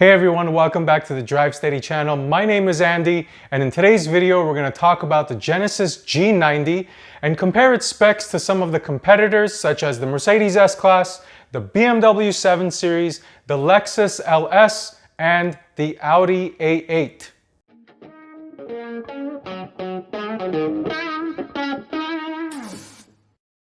Hey everyone, welcome back to the Drive Steady channel. My name is Andy, and in today's video we're going to talk about the Genesis G90 and compare its specs to some of the competitors such as the Mercedes S-Class, the BMW 7 Series, the Lexus LS, and the Audi A8.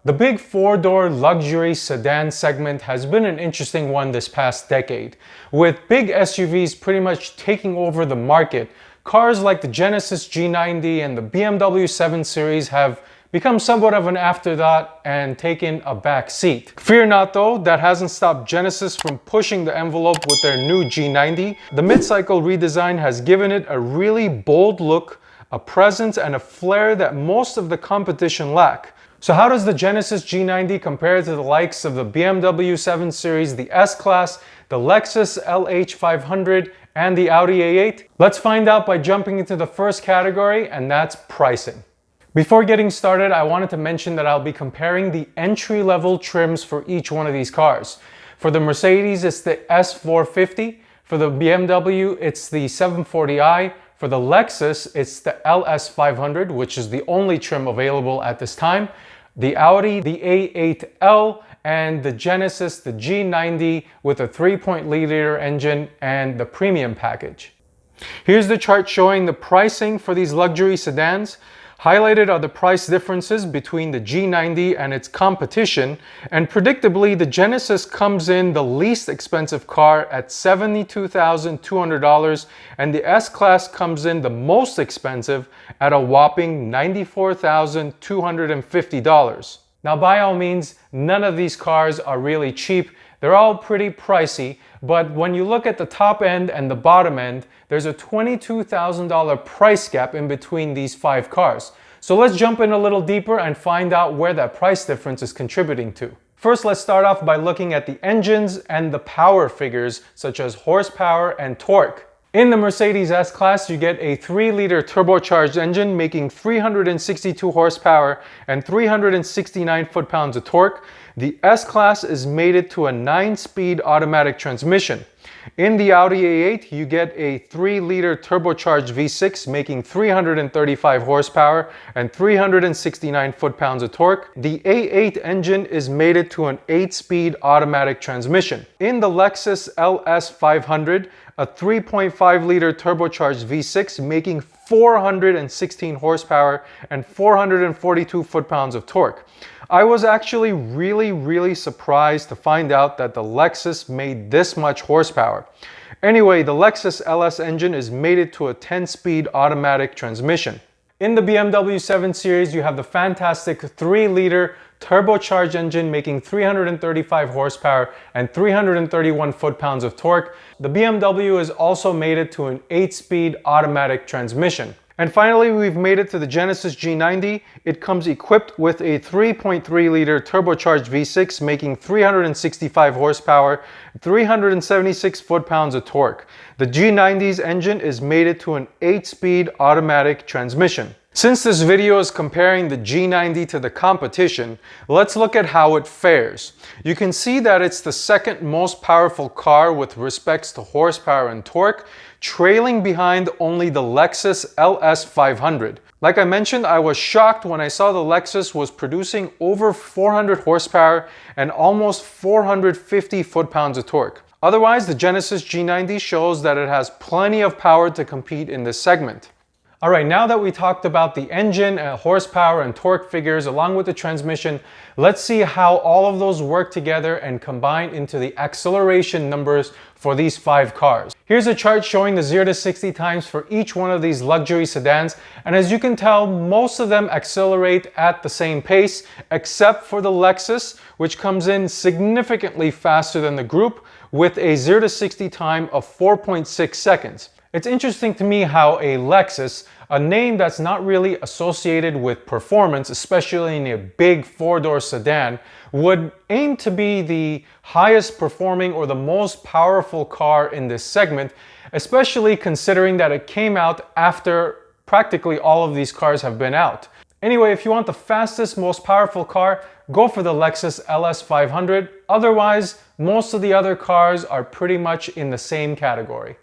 The big four-door luxury sedan segment has been an interesting one this past decade. With big SUVs pretty much taking over the market, cars like the Genesis G90 and the BMW 7 Series have become somewhat of an afterthought and taken a back seat. Fear not though, that hasn't stopped Genesis from pushing the envelope with their new G90. The mid-cycle redesign has given it a really bold look, a presence, and a flair that most of the competition lack. So how does the Genesis G90 compare to the likes of the BMW 7 Series, the S-Class, the Lexus LH500, and the Audi A8? Let's find out by jumping into the first category, and that's pricing. Before getting started, I wanted to mention that I'll be comparing the entry-level trims for each one of these cars. For the Mercedes, it's the S450. For the BMW, it's the 740i. For the Lexus, it's the LS500, which is the only trim available at this time. The Audi, the A8L, and the Genesis, the G90 with a 3.0-liter engine and the premium package. Here's the chart showing the pricing for these luxury sedans. Highlighted are the price differences between the G90 and its competition, and predictably the Genesis comes in the least expensive car at $72,200 and the S-Class comes in the most expensive at a whopping $94,250. Now by all means, none of these cars are really cheap. They're all pretty pricey, but when you look at the top end and the bottom end, there's a $22,000 price gap in between these five cars. So let's jump in a little deeper and find out where that price difference is contributing to. First, let's start off by looking at the engines and the power figures such as horsepower and torque. In the Mercedes S-Class, you get a 3-liter turbocharged engine making 362 horsepower and 369 foot-pounds of torque. The S-Class is mated to a 9-speed automatic transmission. In the Audi A8, you get a 3-liter turbocharged V6 making 335 horsepower and 369 foot-pounds of torque. The A8 engine is mated to an 8-speed automatic transmission. In the Lexus LS 500, a 3.5-liter turbocharged V6 making 416 horsepower and 442 foot-pounds of torque. I was actually really surprised to find out that the Lexus made this much horsepower. Anyway, the Lexus LS engine is mated to a 10-speed automatic transmission. In the BMW 7 Series, you have the fantastic 3-liter turbocharged engine making 335 horsepower and 331 foot-pounds of torque. The BMW is also mated to an 8-speed automatic transmission. And finally, we've made it to the Genesis G90. It comes equipped with a 3.3-liter turbocharged V6 making 365 horsepower, 376 foot-pounds of torque. The G90's engine is mated to an 8-speed automatic transmission. Since this video is comparing the G90 to the competition, let's look at how it fares. You can see that it's the second most powerful car with respects to horsepower and torque, trailing behind only the Lexus LS 500. Like I mentioned, I was shocked when I saw the Lexus was producing over 400 horsepower and almost 450 foot-pounds of torque. Otherwise, the Genesis G90 shows that it has plenty of power to compete in this segment. Alright, now that we talked about the engine, horsepower and torque figures along with the transmission, let's see how all of those work together and combine into the acceleration numbers for these five cars. Here's a chart showing the 0 to 60 times for each one of these luxury sedans, and as you can tell, most of them accelerate at the same pace except for the Lexus, which comes in significantly faster than the group with a 0 to 60 time of 4.6 seconds. It's interesting to me how a Lexus, a name that's not really associated with performance, especially in a big four-door sedan, would aim to be the highest performing or the most powerful car in this segment, especially considering that it came out after practically all of these cars have been out. Anyway, if you want the fastest, most powerful car, go for the Lexus LS 500. Otherwise, most of the other cars are pretty much in the same category.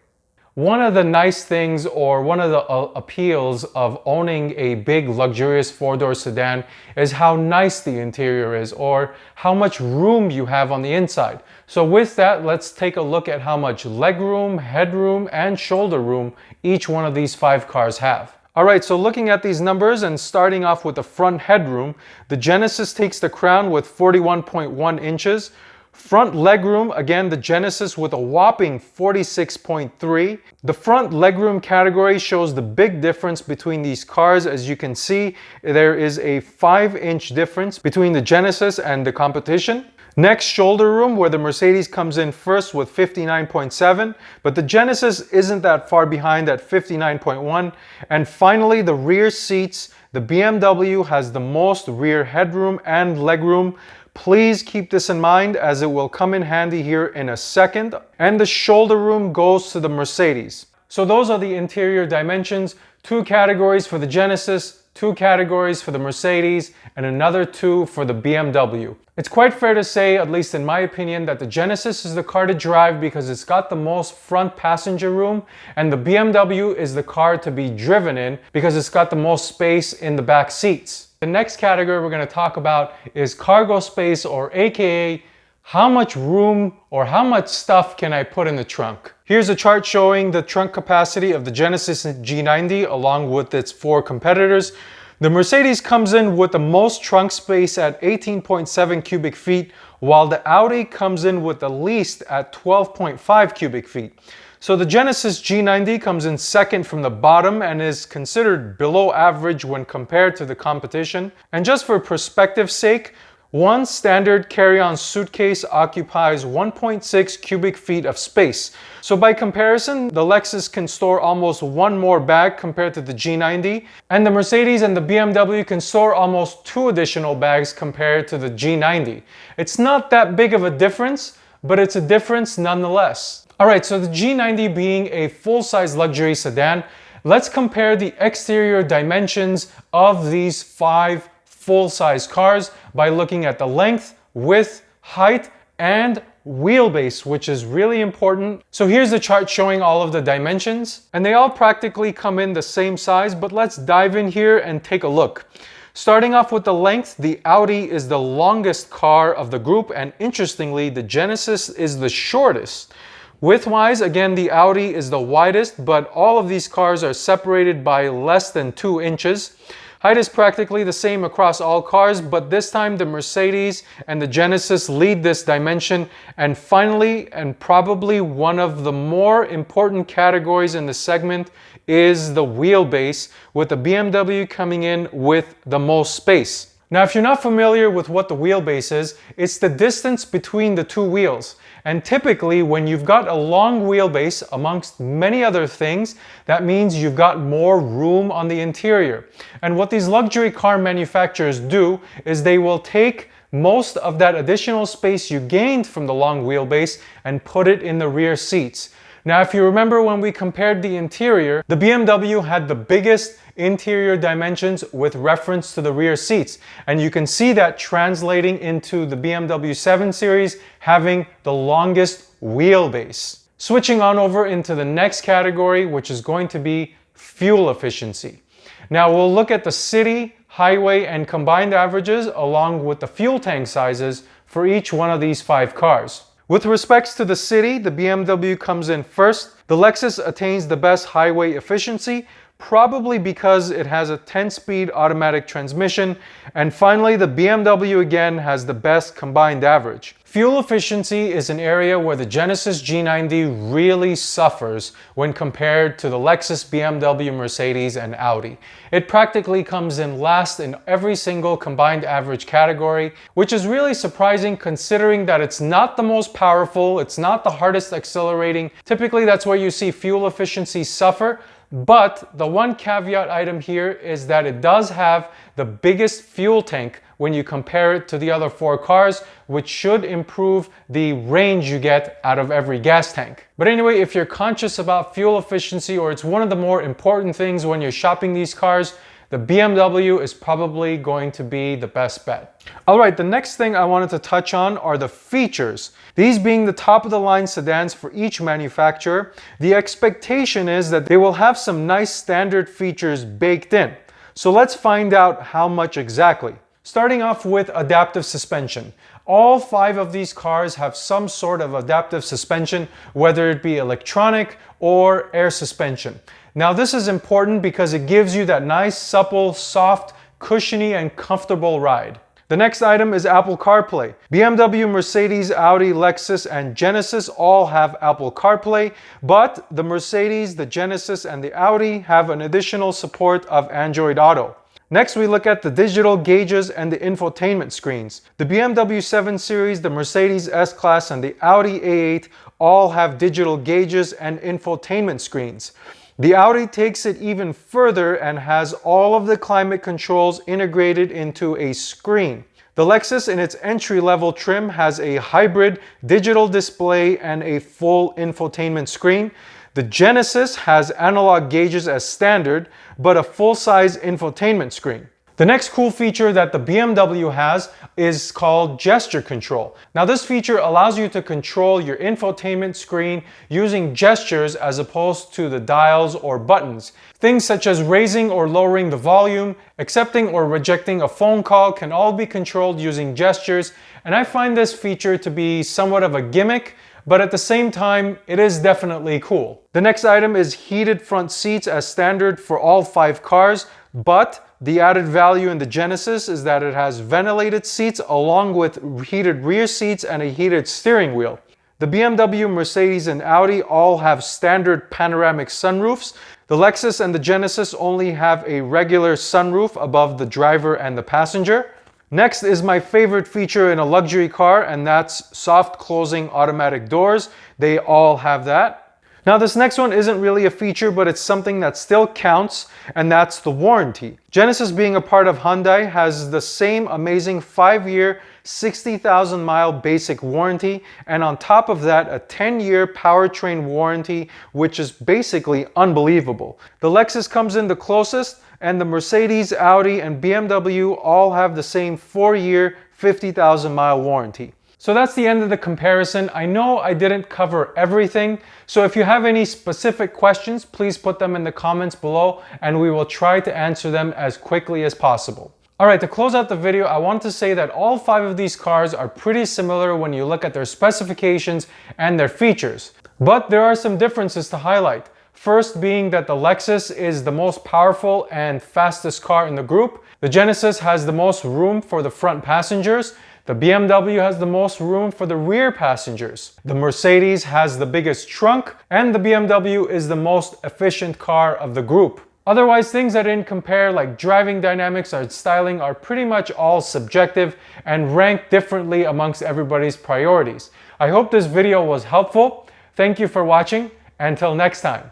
One of the nice things, or one of the appeals of owning a big luxurious four-door sedan, is how nice the interior is, or how much room you have on the inside. So with that, let's take a look at how much legroom, headroom, and shoulder room each one of these 5 cars have. Alright, so looking at these numbers and starting off with the front headroom, the Genesis takes the crown with 41.1 inches. Front legroom, again, the Genesis with a whopping 46.3. The front legroom category shows the big difference between these cars. As you can see, there is a 5-inch difference between the Genesis and the competition. Next, shoulder room, where the Mercedes comes in first with 59.7, but the Genesis isn't that far behind at 59.1. And finally, the rear seats, the BMW has the most rear headroom and legroom. Please keep this in mind, as it will come in handy here in a second. And the shoulder room goes to the Mercedes. So those are the interior dimensions. 2 categories for the Genesis, 2 categories for the Mercedes, and another 2 for the BMW. It's quite fair to say, at least in my opinion, that the Genesis is the car to drive because it's got the most front passenger room, and the BMW is the car to be driven in because it's got the most space in the back seats. The next category we're going to talk about is cargo space, or AKA how much room or how much stuff can I put in the trunk. Here's a chart showing the trunk capacity of the Genesis G90 along with its 4 competitors. The Mercedes comes in with the most trunk space at 18.7 cubic feet, while the Audi comes in with the least at 12.5 cubic feet. So the Genesis G90 comes in second from the bottom and is considered below average when compared to the competition. And just for perspective's sake, one standard carry-on suitcase occupies 1.6 cubic feet of space. So by comparison, the Lexus can store almost 1 more bag compared to the G90, and the Mercedes and the BMW can store almost 2 additional bags compared to the G90. It's not that big of a difference, but it's a difference nonetheless. Alright, so the G90 being a full-size luxury sedan, let's compare the exterior dimensions of these 5 full-size cars by looking at the length, width, height, and wheelbase, which is really important. So here's the chart showing all of the dimensions, and they all practically come in the same size, but let's dive in here and take a look. Starting off with the length, the Audi is the longest car of the group, and interestingly, the Genesis is the shortest. Width-wise, again, the Audi is the widest, but all of these cars are separated by less than 2 inches. Height is practically the same across all cars, but this time the Mercedes and the Genesis lead this dimension. And finally, and probably one of the more important categories in the segment, is the wheelbase, with the BMW coming in with the most space. Now, if you're not familiar with what the wheelbase is, it's the distance between the 2 wheels. And typically, when you've got a long wheelbase, amongst many other things, that means you've got more room on the interior. And what these luxury car manufacturers do is they will take most of that additional space you gained from the long wheelbase and put it in the rear seats. Now, if you remember when we compared the interior, the BMW had the biggest interior dimensions with reference to the rear seats. And you can see that translating into the BMW 7 Series having the longest wheelbase. Switching on over into the next category, which is going to be fuel efficiency. Now we'll look at the city, highway, and combined averages along with the fuel tank sizes for each one of these 5 cars. With respects to the city, the BMW comes in first. The Lexus attains the best highway efficiency, probably because it has a 10-speed automatic transmission. And finally, the BMW again has the best combined average. Fuel efficiency is an area where the Genesis G90 really suffers when compared to the Lexus, BMW, Mercedes, and Audi. It practically comes in last in every single combined average category, which is really surprising considering that it's not the most powerful, it's not the hardest accelerating. Typically, that's where you see fuel efficiency suffer. But the one caveat item here is that it does have the biggest fuel tank when you compare it to the other 4 cars, which should improve the range you get out of every gas tank. But anyway, if you're conscious about fuel efficiency, or it's one of the more important things when you're shopping these cars, the BMW is probably going to be the best bet. Alright, the next thing I wanted to touch on are the features. These being the top of the line sedans for each manufacturer, the expectation is that they will have some nice standard features baked in. So let's find out how much exactly. Starting off with adaptive suspension. All 5 of these cars have some sort of adaptive suspension, whether it be electronic or air suspension. Now this is important because it gives you that nice, supple, soft, cushiony, and comfortable ride. The next item is Apple CarPlay. BMW, Mercedes, Audi, Lexus, and Genesis all have Apple CarPlay, but the Mercedes, the Genesis, and the Audi have an additional support of Android Auto. Next, we look at the digital gauges and the infotainment screens. The BMW 7 Series, the Mercedes S-Class, and the Audi A8 all have digital gauges and infotainment screens. The Audi takes it even further and has all of the climate controls integrated into a screen. The Lexus in its entry-level trim has a hybrid digital display and a full infotainment screen. The Genesis has analog gauges as standard, but a full-size infotainment screen. The next cool feature that the BMW has is called gesture control. Now this feature allows you to control your infotainment screen using gestures as opposed to the dials or buttons. Things such as raising or lowering the volume, accepting or rejecting a phone call can all be controlled using gestures, and I find this feature to be somewhat of a gimmick, but at the same time, it is definitely cool. The next item is heated front seats as standard for all 5 cars, but the added value in the Genesis is that it has ventilated seats along with heated rear seats and a heated steering wheel. The BMW, Mercedes, and Audi all have standard panoramic sunroofs. The Lexus and the Genesis only have a regular sunroof above the driver and the passenger. Next is my favorite feature in a luxury car, and that's soft closing automatic doors. They all have that. Now this next one isn't really a feature, but it's something that still counts, and that's the warranty. Genesis, being a part of Hyundai, has the same amazing 5-year, 60,000 mile basic warranty, and on top of that, a 10-year powertrain warranty, which is basically unbelievable. The Lexus comes in the closest, and the Mercedes, Audi, and BMW all have the same 4-year, 50,000 mile warranty. So that's the end of the comparison. I know I didn't cover everything, so if you have any specific questions, please put them in the comments below and we will try to answer them as quickly as possible. Alright, to close out the video, I want to say that all 5 of these cars are pretty similar when you look at their specifications and their features. But there are some differences to highlight. First being that the Lexus is the most powerful and fastest car in the group. The Genesis has the most room for the front passengers. The BMW has the most room for the rear passengers. The Mercedes has the biggest trunk, and the BMW is the most efficient car of the group. Otherwise, things I didn't compare like driving dynamics or styling are pretty much all subjective and ranked differently amongst everybody's priorities. I hope this video was helpful. Thank you for watching. Until next time,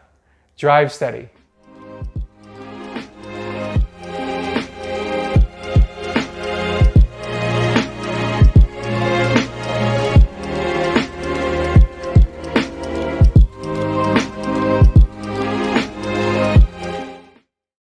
drive steady.